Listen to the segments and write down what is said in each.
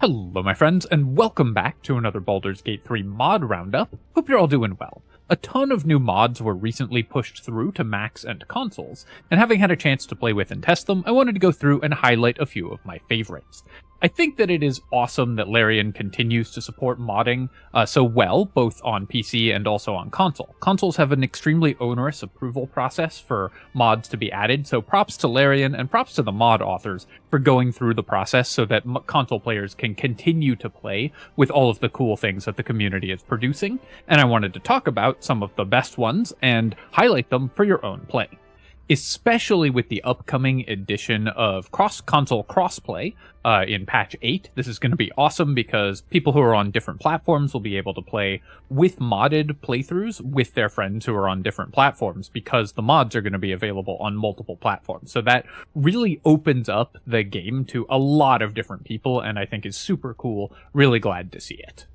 Hello my friends, and welcome back to another Baldur's Gate 3 mod roundup. Hope you're all doing well. A ton of new mods were recently pushed through to Macs and consoles, and having had a chance to play with and test them, I wanted to go through and highlight a few of my favorites. I think that it is awesome that Larian continues to support modding so well, both on PC and also on console. Consoles have an extremely onerous approval process for mods to be added, so props to Larian and props to the mod authors for going through the process so that console players can continue to play with all of the cool things that the community is producing, and I wanted to talk about some of the best ones and highlight them for your own play. Especially with the upcoming edition of cross-console crossplay in patch 8. This is going to be awesome because people who are on different platforms will be able to play with modded playthroughs with their friends who are on different platforms because the mods are going to be available on multiple platforms. So that really opens up the game to a lot of different people and I think is super cool. Really glad to see it.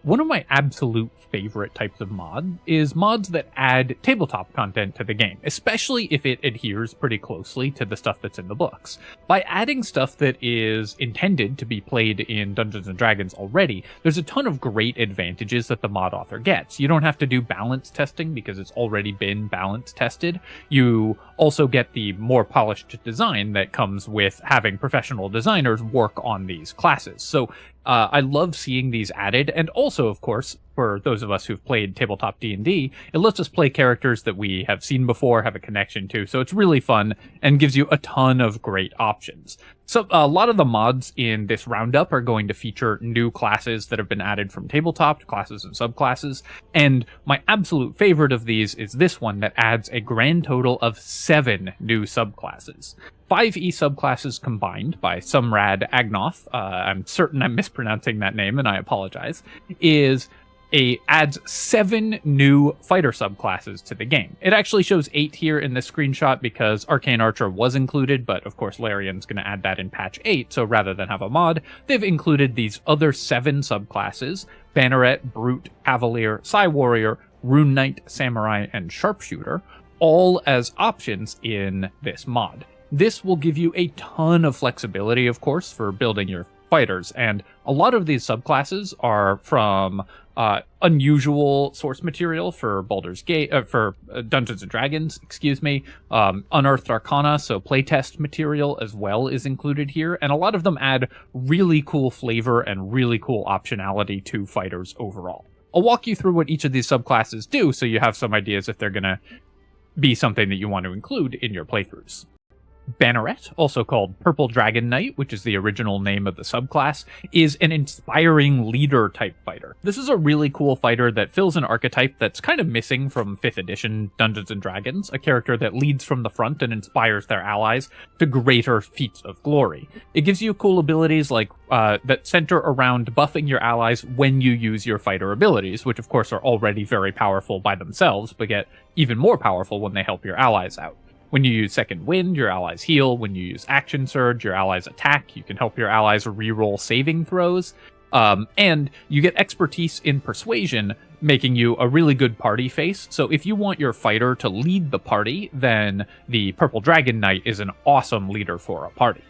One of my absolute favorite types of mod is mods that add tabletop content to the game, especially if it adheres pretty closely to the stuff that's in the books. By adding stuff that is intended to be played in Dungeons & Dragons already, there's a ton of great advantages that the mod author gets. You don't have to do balance testing because it's already been balance tested. You also get the more polished design that comes with having professional designers work on these classes. So I love seeing these added, and also, of course, for those of us who've played tabletop D&D, it lets us play characters that we have seen before, have a connection to, so it's really fun and gives you a ton of great options. So a lot of the mods in this roundup are going to feature new classes that have been added from tabletop to classes and subclasses, and my absolute favorite of these is this one that adds a grand total of 7 new subclasses. 5 E-subclasses combined by Sumrad Agnoth, I'm certain I'm mispronouncing that name and I apologize, adds 7 new fighter subclasses to the game. It actually shows 8 here in this screenshot because Arcane Archer was included, but of course Larian's going to add that in patch 8, so rather than have a mod, they've included these other 7 subclasses: Banneret, Brute, Cavalier, Psy Warrior, Rune Knight, Samurai, and Sharpshooter, all as options in this mod. This will give you a ton of flexibility, of course, for building your fighters, and a lot of these subclasses are from unusual source material for Baldur's Gate, for Dungeons & Dragons, Unearthed Arcana, so playtest material as well is included here, and a lot of them add really cool flavor and really cool optionality to fighters overall. I'll walk you through what each of these subclasses do so you have some ideas if they're going to be something that you want to include in your playthroughs. Banneret, also called Purple Dragon Knight, which is the original name of the subclass, is an inspiring leader type fighter. This is a really cool fighter that fills an archetype that's kind of missing from 5th edition Dungeons & Dragons, a character that leads from the front and inspires their allies to greater feats of glory. It gives you cool abilities like that center around buffing your allies when you use your fighter abilities, which of course are already very powerful by themselves, but get even more powerful when they help your allies out. When you use Second Wind, your allies heal. When you use Action Surge, your allies attack. You can help your allies reroll saving throws. And you get expertise in Persuasion, making you a really good party face. So if you want your fighter to lead the party, then the Purple Dragon Knight is an awesome leader for a party.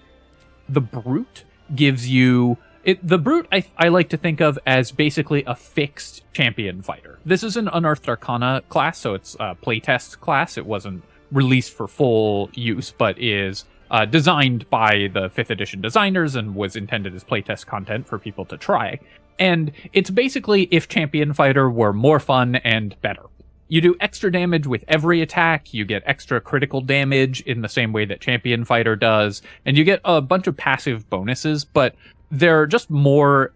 The Brute gives you... The Brute, I like to think of as basically a fixed champion fighter. This is an Unearthed Arcana class, so it's a playtest class. It wasn't released for full use, but is designed by the 5th edition designers and was intended as playtest content for people to try. And it's basically if Champion Fighter were more fun and better. You do extra damage with every attack, you get extra critical damage in the same way that Champion Fighter does, and you get a bunch of passive bonuses, but they're just more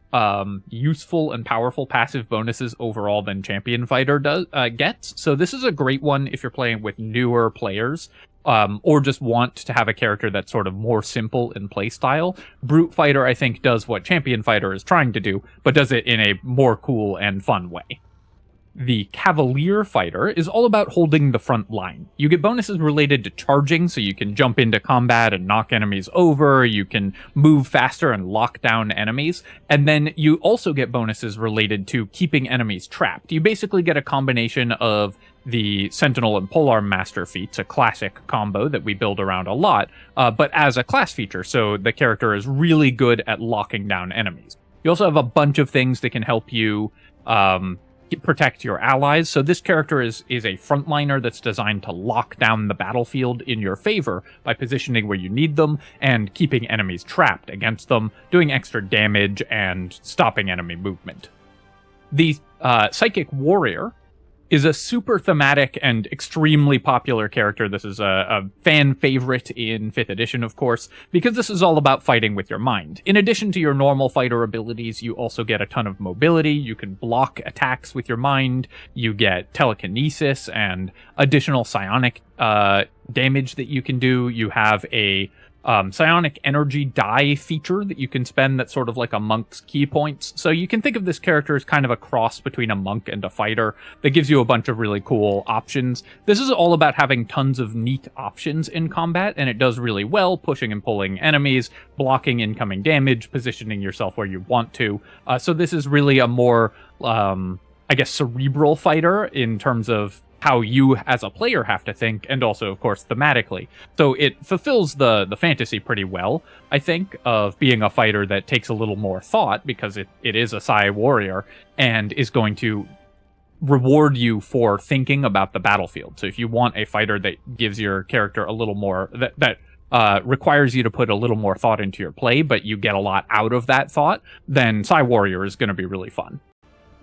useful and powerful passive bonuses overall than Champion Fighter gets. So this is a great one if you're playing with newer players, or just want to have a character that's sort of more simple in playstyle. Brute Fighter, I think, does what Champion Fighter is trying to do, but does it in a more cool and fun way. The Cavalier Fighter is all about holding the front line. You get bonuses related to charging, so you can jump into combat and knock enemies over, you can move faster and lock down enemies, and then you also get bonuses related to keeping enemies trapped. You basically get a combination of the Sentinel and Polearm Master feats, a classic combo that we build around a lot, but as a class feature, so the character is really good at locking down enemies. You also have a bunch of things that can help you protect your allies. So this character is a frontliner that's designed to lock down the battlefield in your favor by positioning where you need them and keeping enemies trapped against them, doing extra damage and stopping enemy movement. The Psychic Warrior is a super thematic and extremely popular character. This is a fan favorite in 5th edition, of course, because this is all about fighting with your mind. In addition to your normal fighter abilities, you also get a ton of mobility. You can block attacks with your mind. You get telekinesis and additional psionic damage that you can do. You have a psionic energy die feature that you can spend that's sort of like a monk's key points. So you can think of this character as kind of a cross between a monk and a fighter that gives you a bunch of really cool options. This is all about having tons of neat options in combat, and it does really well, pushing and pulling enemies, blocking incoming damage, positioning yourself where you want to. So this is really a more, I guess, cerebral fighter in terms of how you as a player have to think, and also, of course, thematically. So it fulfills the fantasy pretty well, I think, of being a fighter that takes a little more thought, because it is a Psy Warrior, and is going to reward you for thinking about the battlefield. So if you want a fighter that gives your character a little more, that requires you to put a little more thought into your play, but you get a lot out of that thought, then Psy Warrior is going to be really fun.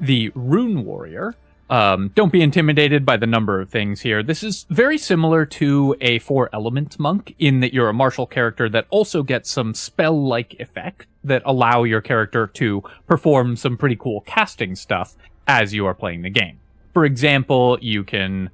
The Rune Warrior, don't be intimidated by the number of things here. This is very similar to a 4 Elements monk in that you're a martial character that also gets some spell-like effect that allow your character to perform some pretty cool casting stuff as you are playing the game. For example, you can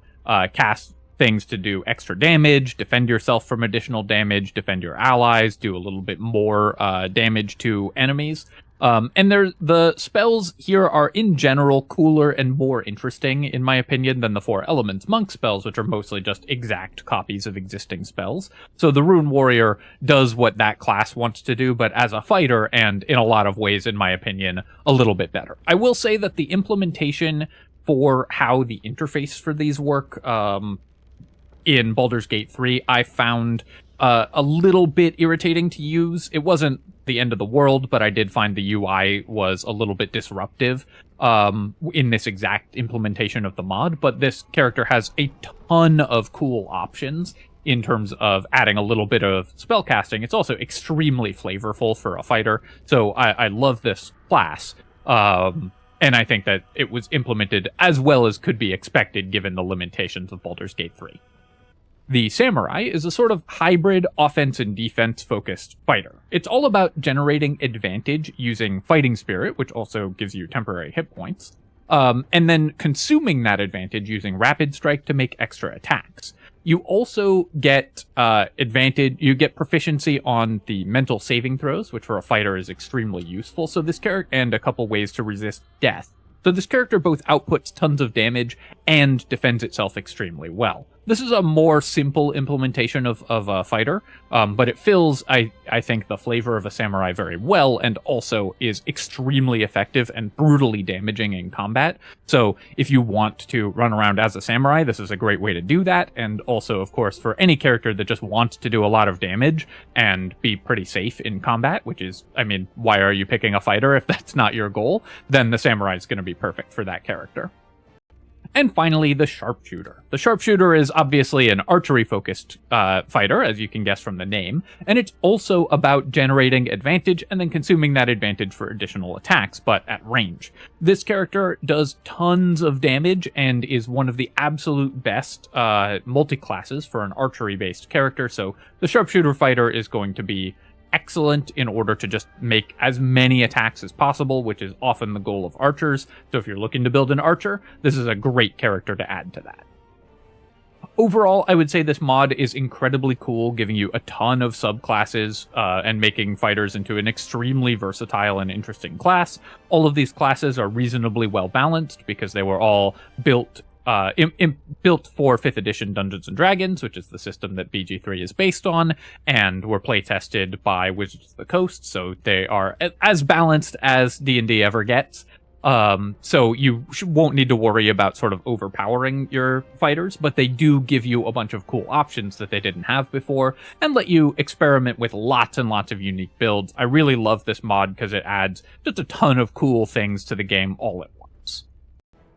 cast things to do extra damage, defend yourself from additional damage, defend your allies, do a little bit more damage to enemies. And the spells here are in general cooler and more interesting, in my opinion, than the 4 Elements monk spells, which are mostly just exact copies of existing spells. So the Rune Warrior does what that class wants to do, but as a fighter, and in a lot of ways, in my opinion, a little bit better. I will say that the implementation for how the interface for these work in Baldur's Gate 3, I found a little bit irritating to use. It wasn't the end of the world, but I did find the UI was a little bit disruptive in this exact implementation of the mod. But this character has a ton of cool options in terms of adding a little bit of spellcasting. It's also extremely flavorful for a fighter, so I love this class. And I think that it was implemented as well as could be expected given the limitations of Baldur's Gate 3. The Samurai is a sort of hybrid offense and defense focused fighter. It's all about generating advantage using fighting spirit, which also gives you temporary hit points, and then consuming that advantage using rapid strike to make extra attacks. You also get advantage, you get proficiency on the mental saving throws, which for a fighter is extremely useful. So this character, and a couple ways to resist death. So this character both outputs tons of damage and defends itself extremely well. This is a more simple implementation of a fighter, but it fills, I think, the flavor of a samurai very well, and also is extremely effective and brutally damaging in combat. So if you want to run around as a samurai, this is a great way to do that, and also, of course, for any character that just wants to do a lot of damage and be pretty safe in combat, which is, I mean, why are you picking a fighter if that's not your goal? Then the samurai is going to be perfect for that character. And finally, the Sharpshooter. The Sharpshooter is obviously an archery-focused fighter, as you can guess from the name, and it's also about generating advantage and then consuming that advantage for additional attacks, but at range. This character does tons of damage and is one of the absolute best multi-classes for an archery-based character, so the Sharpshooter fighter is going to be excellent in order to just make as many attacks as possible, which is often the goal of archers. So if you're looking to build an archer, this is a great character to add to that. Overall, I would say this mod is incredibly cool, giving you a ton of subclasses and making fighters into an extremely versatile and interesting class. All of these classes are reasonably well balanced because they were all built built for 5th edition Dungeons & Dragons, which is the system that BG3 is based on, and were playtested by Wizards of the Coast, so they are as balanced as D&D ever gets. So you won't need to worry about sort of overpowering your fighters, but they do give you a bunch of cool options that they didn't have before and let you experiment with lots and lots of unique builds. I really love this mod because it adds just a ton of cool things to the game all at once.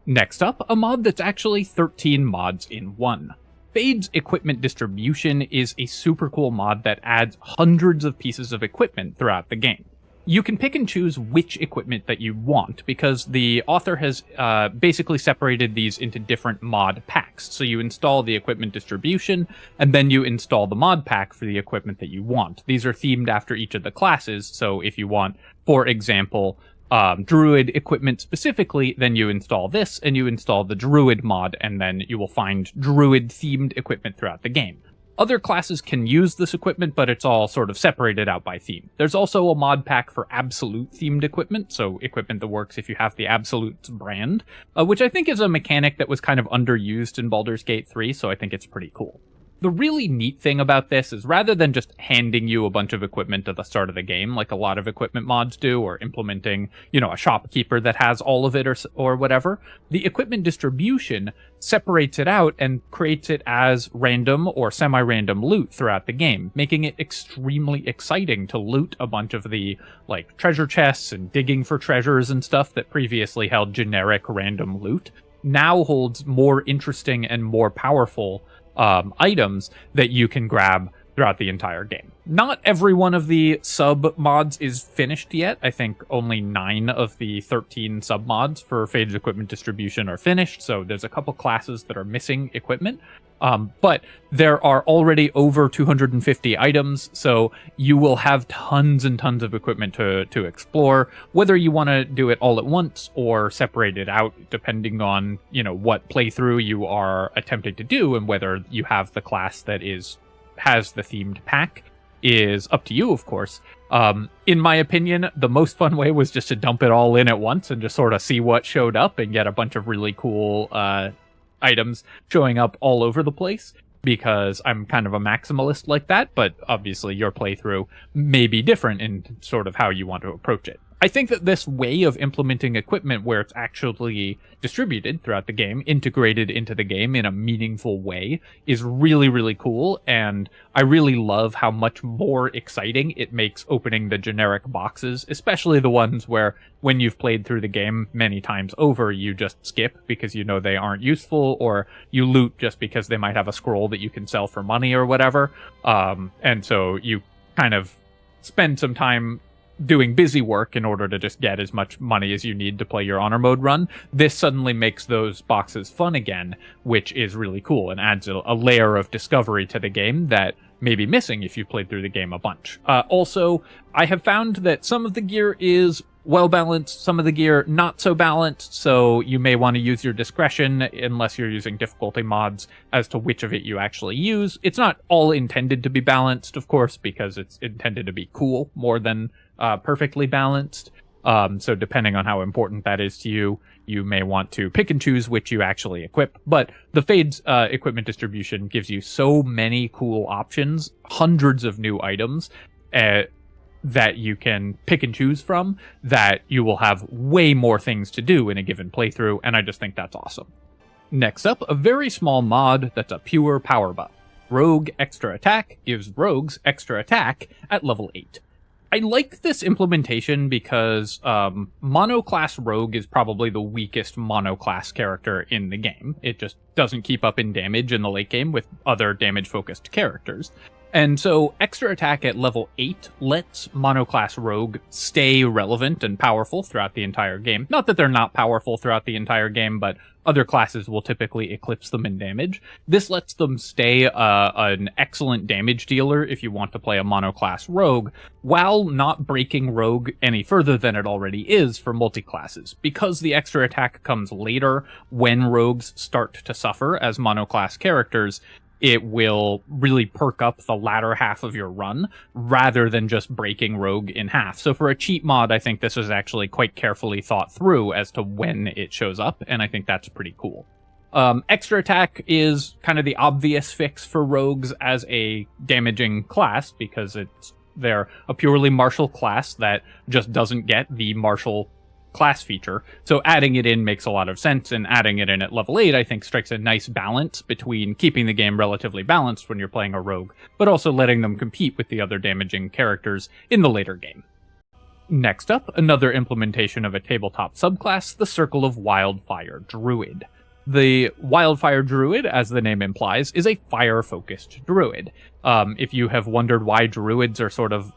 Next up, a mod that's actually 13 mods in one. Fade's Equipment Distribution is a super cool mod that adds hundreds of pieces of equipment throughout the game. You can pick and choose which equipment that you want because the author has basically separated these into different mod packs. So you install the equipment distribution, and then you install the mod pack for the equipment that you want. These are themed after each of the classes, so if you want, for example, Druid equipment specifically, then you install this, and you install the Druid mod, and then you will find Druid-themed equipment throughout the game. Other classes can use this equipment, but it's all sort of separated out by theme. There's also a mod pack for Absolute-themed equipment, so equipment that works if you have the Absolute brand, which I think is a mechanic that was kind of underused in Baldur's Gate 3, so I think it's pretty cool. The really neat thing about this is rather than just handing you a bunch of equipment at the start of the game, like a lot of equipment mods do, or implementing, a shopkeeper that has all of it or whatever, the equipment distribution separates it out and creates it as random or semi-random loot throughout the game, making it extremely exciting to loot a bunch of the, treasure chests and digging for treasures and stuff that previously held generic random loot, now holds more interesting and more powerful items that you can grab throughout the entire game. Not every one of the sub mods is finished yet. I think only 9 of the 13 sub mods for Fade's Equipment Distribution are finished, so there's a couple classes that are missing equipment. But there are already over 250 items, so you will have tons and tons of equipment to explore, whether you want to do it all at once or separate it out, depending on, what playthrough you are attempting to do and whether you have the class that has the themed pack is up to you, of course. In my opinion, the most fun way was just to dump it all in at once and just sort of see what showed up and get a bunch of really cool items showing up all over the place, because I'm kind of a maximalist like that, but obviously your playthrough may be different in sort of how you want to approach it. I think that this way of implementing equipment where it's actually distributed throughout the game, integrated into the game in a meaningful way, is really, really cool, and I really love how much more exciting it makes opening the generic boxes, especially the ones where when you've played through the game many times over, you just skip because you know they aren't useful, or you loot just because they might have a scroll that you can sell for money or whatever, and so you kind of spend some time doing busy work in order to just get as much money as you need to play your honor mode run. This suddenly makes those boxes fun again, which is really cool and adds a layer of discovery to the game that may be missing if you've played through the game a bunch. Also, I have found that some of the gear is well balanced, some of the gear not so balanced, so you may want to use your discretion unless you're using difficulty mods as to which of it you actually use. It's not all intended to be balanced, of course, because it's intended to be cool more than perfectly balanced. So depending on how important that is to you, you may want to pick and choose which you actually equip. But the Fade's equipment distribution gives you so many cool options, hundreds of new items that you can pick and choose from, that you will have way more things to do in a given playthrough, and I just think that's awesome. Next up, a very small mod that's a pure power buff. Rogue Extra Attack gives rogues extra attack at level 8. I like this implementation because monoclass rogue is probably the weakest monoclass character in the game. It just doesn't keep up in damage in the late game with other damage-focused characters. And so extra attack at level 8 lets monoclass rogue stay relevant and powerful throughout the entire game. Not that they're not powerful throughout the entire game, but other classes will typically eclipse them in damage. This lets them stay an excellent damage dealer if you want to play a monoclass rogue, while not breaking rogue any further than it already is for multi-classes. Because the extra attack comes later when rogues start to suffer as monoclass characters, it will really perk up the latter half of your run rather than just breaking rogue in half. So for a cheat mod, I think this is actually quite carefully thought through as to when it shows up, and I think that's pretty cool. Extra attack is kind of the obvious fix for rogues as a damaging class, because they're a purely martial class that just doesn't get the martial class feature, so adding it in makes a lot of sense, and adding it in at level 8 I think strikes a nice balance between keeping the game relatively balanced when you're playing a rogue, but also letting them compete with the other damaging characters in the later game. Next up, another implementation of a tabletop subclass, the Circle of Wildfire Druid. The Wildfire Druid, as the name implies, is a fire-focused druid. If you have wondered why druids are sort of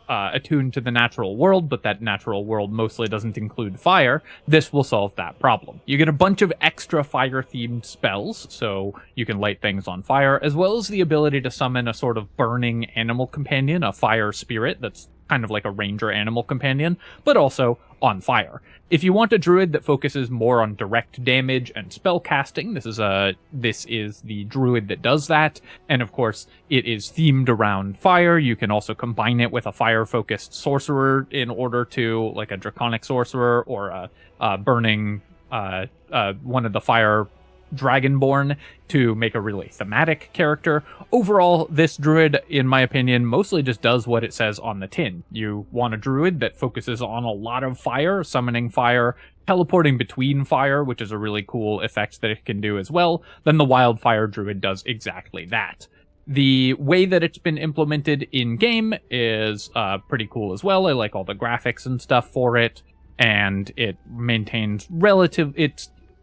attuned to the natural world, but that natural world mostly doesn't include fire, this will solve that problem. You get a bunch of extra fire-themed spells, so you can light things on fire, as well as the ability to summon a sort of burning animal companion, a fire spirit that's kind of like a ranger animal companion, but also on fire. If you want a druid that focuses more on direct damage and spell casting, this is the druid that does that, and of course it is themed around fire. You can also combine it with a fire-focused sorcerer in order to, like a draconic sorcerer or a burning one of the fire Dragonborn to make a really thematic character. Overall, this druid, in my opinion, mostly just does what it says on the tin. You want a druid that focuses on a lot of fire, summoning fire, teleporting between fire, which is a really cool effect that it can do as well. Then the Wildfire Druid does exactly that. The way that it's been implemented in-game is pretty cool as well. I like all the graphics and stuff for it, and it maintains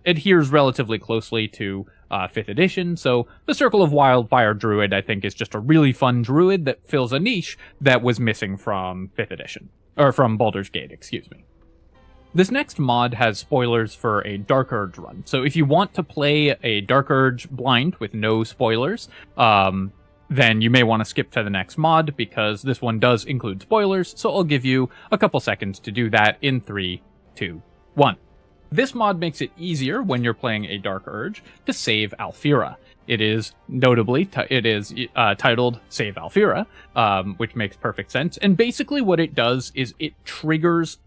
adheres relatively closely to 5th edition, so the Circle of Wildfire Druid, I think, is just a really fun druid that fills a niche that was missing from 5th edition. Or from Baldur's Gate, excuse me. This next mod has spoilers for a Dark Urge run, so if you want to play a Dark Urge blind with no spoilers, then you may want to skip to the next mod, because this one does include spoilers, so I'll give you a couple seconds to do that in 3, 2, 1. This mod makes it easier when you're playing a Dark Urge to save Alfira. It is notably, titled Save Alfira, which makes perfect sense. And basically what it does is it triggers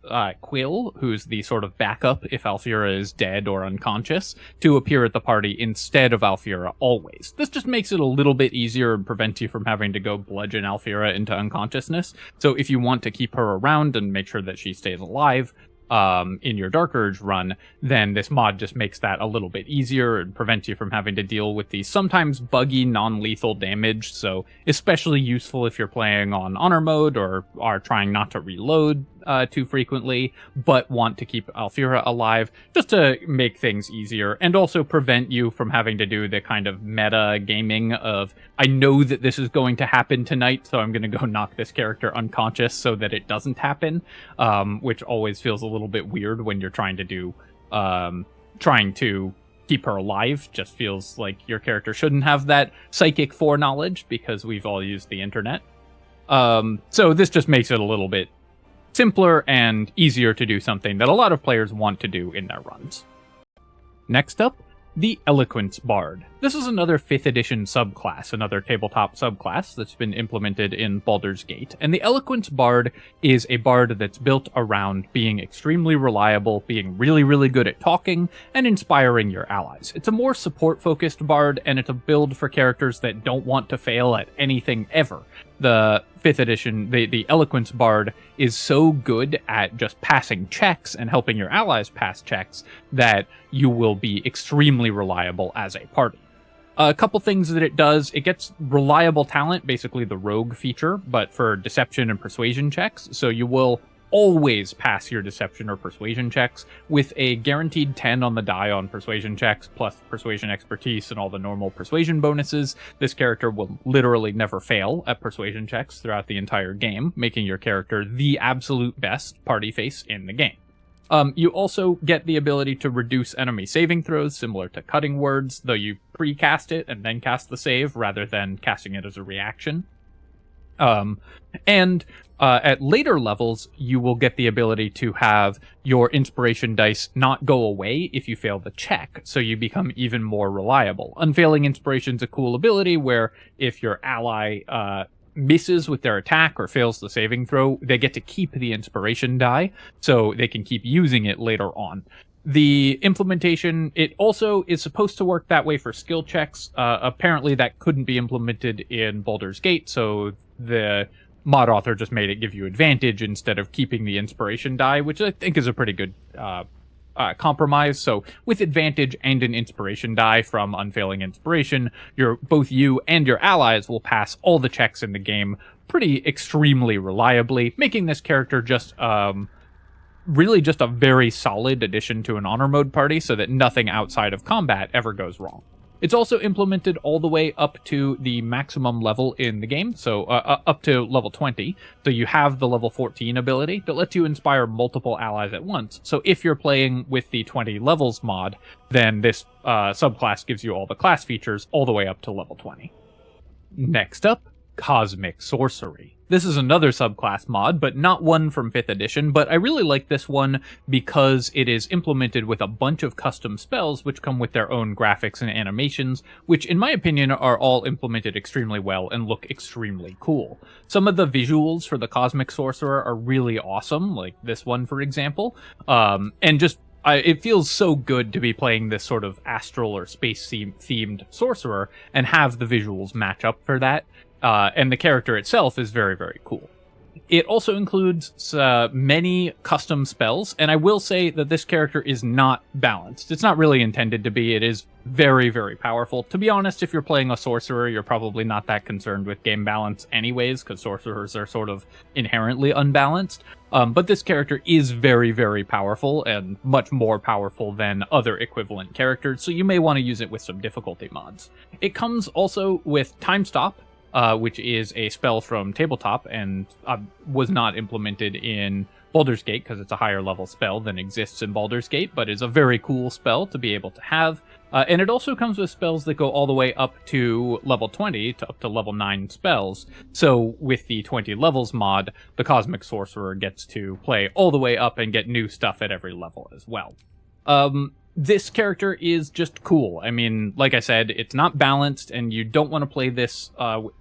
Quill, who's the sort of backup if Alfira is dead or unconscious, to appear at the party instead of Alfira always. This just makes it a little bit easier and prevents you from having to go bludgeon Alfira into unconsciousness. So if you want to keep her around and make sure that she stays alive, in your Dark Urge run, then this mod just makes that a little bit easier and prevents you from having to deal with the sometimes buggy non-lethal damage, so especially useful if you're playing on Honor mode or are trying not to reload too frequently, but want to keep Alfira alive, just to make things easier, and also prevent you from having to do the kind of meta gaming of, I know that this is going to happen tonight, so I'm going to go knock this character unconscious so that it doesn't happen, which always feels a little bit weird when you're trying to do, trying to keep her alive. Just feels like your character shouldn't have that psychic foreknowledge, because we've all used the internet. So this just makes it a little bit simpler and easier to do something that a lot of players want to do in their runs. Next up, the Eloquence Bard. This is another 5th edition subclass, another tabletop subclass that's been implemented in Baldur's Gate. And the Eloquence Bard is a bard that's built around being extremely reliable, being really, really good at talking, and inspiring your allies. It's a more support-focused bard, and it's a build for characters that don't want to fail at anything ever. The 5th edition, the Eloquence Bard, is so good at just passing checks and helping your allies pass checks that you will be extremely reliable as a party. A couple things that it does: it gets reliable talent, basically the rogue feature, but for deception and persuasion checks, so you will always pass your deception or persuasion checks with a guaranteed 10 on the die on persuasion checks, plus persuasion expertise and all the normal persuasion bonuses. This character will literally never fail at persuasion checks throughout the entire game, making your character the absolute best party face in the game. You also get the ability to reduce enemy saving throws, similar to Cutting Words, though you pre-cast it and then cast the save rather than casting it as a reaction. At later levels, you will get the ability to have your inspiration dice not go away if you fail the check, so you become even more reliable. Unfailing Inspiration's a cool ability where if your ally misses with their attack or fails the saving throw, they get to keep the inspiration die, so they can keep using it later on. The implementation, it also is supposed to work that way for skill checks. Apparently that couldn't be implemented in Baldur's Gate, so the mod author just made it give you advantage instead of keeping the inspiration die, which I think is a pretty good compromise. So with advantage and an inspiration die from Unfailing Inspiration, both you and your allies will pass all the checks in the game pretty extremely reliably, making this character just really just a very solid addition to an honor mode party so that nothing outside of combat ever goes wrong. It's also implemented all the way up to the maximum level in the game, so up to level 20. So you have the level 14 ability that lets you inspire multiple allies at once. So if you're playing with the 20 levels mod, then this subclass gives you all the class features all the way up to level 20. Next up, Cosmic Sorcery. This is another subclass mod, but not one from 5th edition, but I really like this one because it is implemented with a bunch of custom spells which come with their own graphics and animations, which in my opinion are all implemented extremely well and look extremely cool. Some of the visuals for the Cosmic Sorcerer are really awesome, like this one for example, and just it feels so good to be playing this sort of astral or space-themed sorcerer and have the visuals match up for that. And the character itself is very, very cool. It also includes many custom spells, and I will say that this character is not balanced. It's not really intended to be. It is very, very powerful. To be honest, if you're playing a sorcerer, you're probably not that concerned with game balance anyways, because sorcerers are sort of inherently unbalanced. But this character is very, very powerful, and much more powerful than other equivalent characters, so you may want to use it with some difficulty mods. It comes also with Time Stop, which is a spell from Tabletop and was not implemented in Baldur's Gate because it's a higher level spell than exists in Baldur's Gate, but is a very cool spell to be able to have. And it also comes with spells that go all the way up to level 20 to up to level 9 spells. So with the 20 levels mod, the Cosmic Sorcerer gets to play all the way up and get new stuff at every level as well. This character is just cool. I mean, like I said, it's not balanced, and you don't want to play this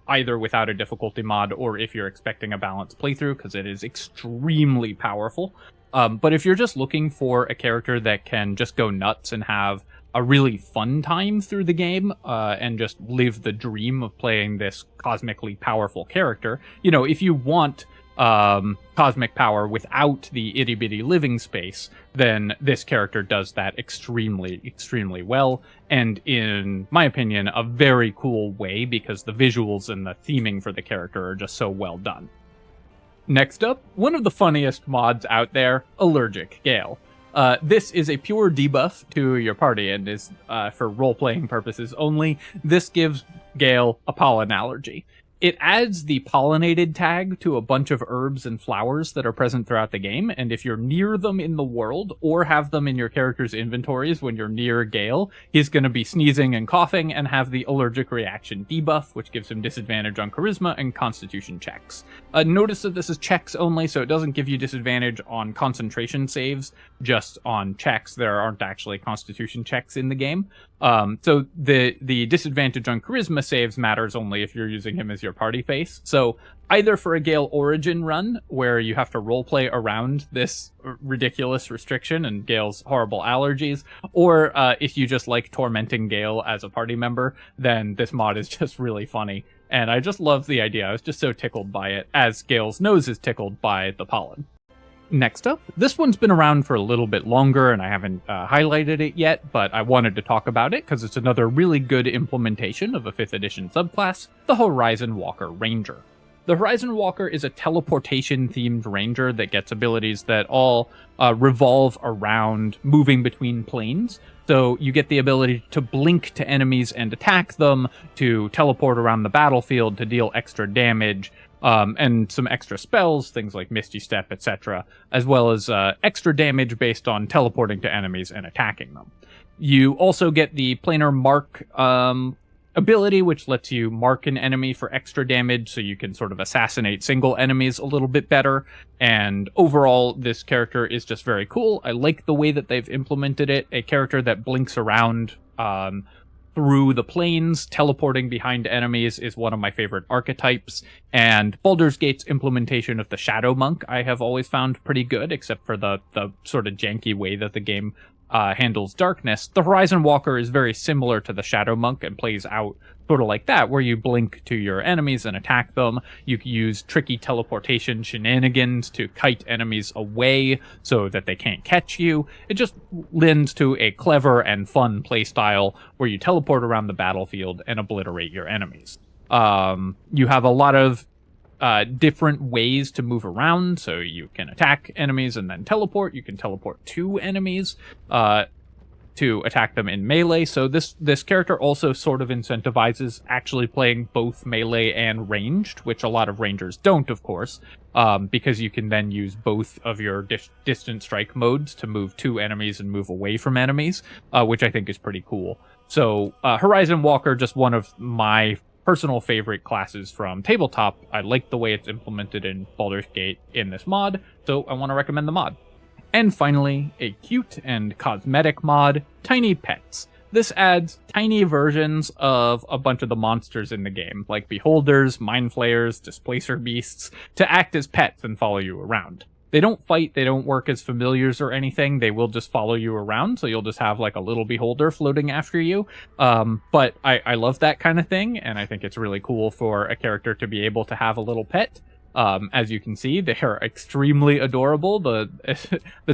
either without a difficulty mod or if you're expecting a balanced playthrough, because it is extremely powerful. But if you're just looking for a character that can just go nuts and have a really fun time through the game, and just live the dream of playing this cosmically powerful character, you know, if you want cosmic power without the itty-bitty living space, then this character does that extremely, extremely well, and in my opinion, a very cool way, because the visuals and the theming for the character are just so well done. Next up, one of the funniest mods out there, Allergic Gale. This is a pure debuff to your party and is for role-playing purposes only. This gives Gale a pollen allergy. It adds the pollinated tag to a bunch of herbs and flowers that are present throughout the game, and if you're near them in the world, or have them in your character's inventories when you're near Gale, he's going to be sneezing and coughing and have the allergic reaction debuff, which gives him disadvantage on charisma and constitution checks. Notice that this is checks only, so it doesn't give you disadvantage on concentration saves, just on checks. There aren't actually constitution checks in the game. So the disadvantage on charisma saves matters only if you're using him as your party face. So either for a Gale Origin run, where you have to roleplay around this ridiculous restriction and Gale's horrible allergies, or if you just like tormenting Gale as a party member, then this mod is just really funny. And I just love the idea. I was just so tickled by it, as Gale's nose is tickled by the pollen. Next up, this one's been around for a little bit longer and I haven't highlighted it yet, but I wanted to talk about it because it's another really good implementation of a 5th edition subclass, the Horizon Walker Ranger. The Horizon Walker is a teleportation-themed ranger that gets abilities that all revolve around moving between planes. So you get the ability to blink to enemies and attack them, to teleport around the battlefield to deal extra damage, and some extra spells, things like Misty Step, etc., as well as extra damage based on teleporting to enemies and attacking them. You also get the Planar Mark ability, which lets you mark an enemy for extra damage, so you can sort of assassinate single enemies a little bit better. And overall, this character is just very cool. I like the way that they've implemented it. A character that blinks around through the planes, teleporting behind enemies, is one of my favorite archetypes, and Baldur's Gate's implementation of the Shadow Monk I have always found pretty good, except for the sort of janky way that the game handles darkness. The Horizon Walker is very similar to the Shadow Monk and plays out sort of like that, where you blink to your enemies and attack them. You can use tricky teleportation shenanigans to kite enemies away so that they can't catch you. It just lends to a clever and fun playstyle where you teleport around the battlefield and obliterate your enemies. You have a lot of different ways to move around, so you can attack enemies and then teleport. You can teleport to enemies to attack them in melee. So this character also sort of incentivizes actually playing both melee and ranged, which a lot of rangers don't, of course, because you can then use both of your distance strike modes to move to enemies and move away from enemies, which I think is pretty cool. So Horizon Walker, just one of my personal favorite classes from tabletop. I like the way it's implemented in Baldur's Gate in this mod, so I want to recommend the mod. And finally, a cute and cosmetic mod, TinyPets. This adds tiny versions of a bunch of the monsters in the game, like beholders, mind flayers, displacer beasts, to act as pets and follow you around. They don't fight, they don't work as familiars or anything, they will just follow you around, so you'll just have like a little beholder floating after you. But I love that kind of thing, and I think it's really cool for a character to be able to have a little pet. As you can see, they are extremely adorable. The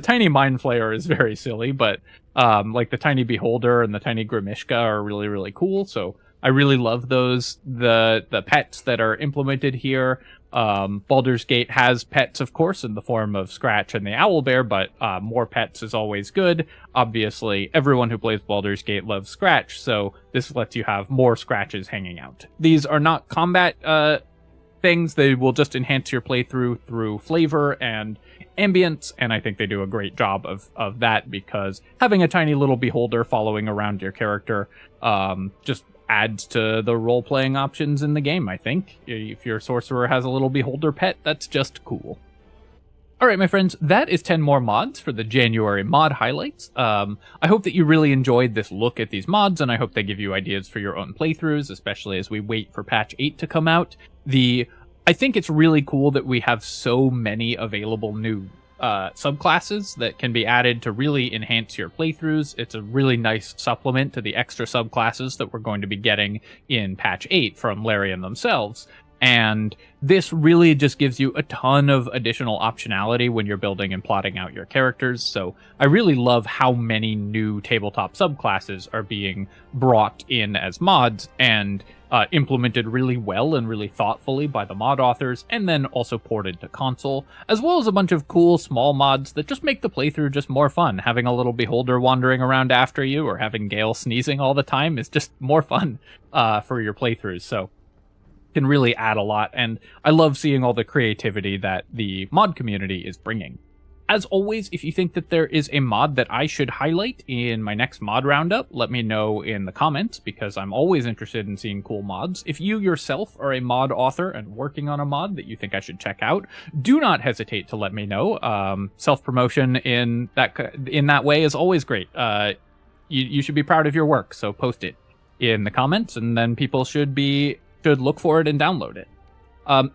tiny mind flayer is very silly, but like the tiny beholder and the tiny Grimishka are really, really cool. So I really love those. The pets that are implemented here. Baldur's Gate has pets, of course, in the form of Scratch and the Owlbear, but more pets is always good. Obviously, everyone who plays Baldur's Gate loves Scratch, so this lets you have more Scratches hanging out. These are not combat things. They will just enhance your playthrough through flavor and ambience, and I think they do a great job of that, because having a tiny little beholder following around your character just adds to the role-playing options in the game, I think. If your sorcerer has a little beholder pet, that's just cool. Alright, my friends, that is 10 more mods for the January mod highlights. I hope that you really enjoyed this look at these mods, and I hope they give you ideas for your own playthroughs, especially as we wait for patch 8 to come out. I think it's really cool that we have so many available new subclasses that can be added to really enhance your playthroughs. It's a really nice supplement to the extra subclasses that we're going to be getting in patch 8 from Larian themselves. And this really just gives you a ton of additional optionality when you're building and plotting out your characters. So I really love how many new tabletop subclasses are being brought in as mods and implemented really well and really thoughtfully by the mod authors, and then also ported to console, as well as a bunch of cool small mods that just make the playthrough just more fun. Having a little beholder wandering around after you, or having Gale sneezing all the time, is just more fun for your playthroughs. So can really add a lot, and I love seeing all the creativity that the mod community is bringing. As always, if you think that there is a mod that I should highlight in my next mod roundup, let me know in the comments, because I'm always interested in seeing cool mods. If you yourself are a mod author and working on a mod that you think I should check out, do not hesitate to let me know. Self-promotion in that way is always great. You should be proud of your work, so post it in the comments, and then people should look for it and download it.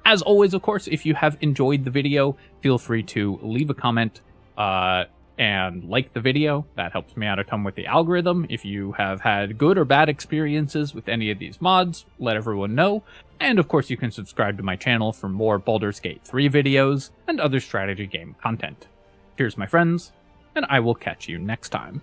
As always, of course, if you have enjoyed the video, feel free to leave a comment and like the video. That helps me out a ton with the algorithm. If you have had good or bad experiences with any of these mods, let everyone know. And of course, you can subscribe to my channel for more Baldur's Gate 3 videos and other strategy game content. Cheers, my friends, and I will catch you next time.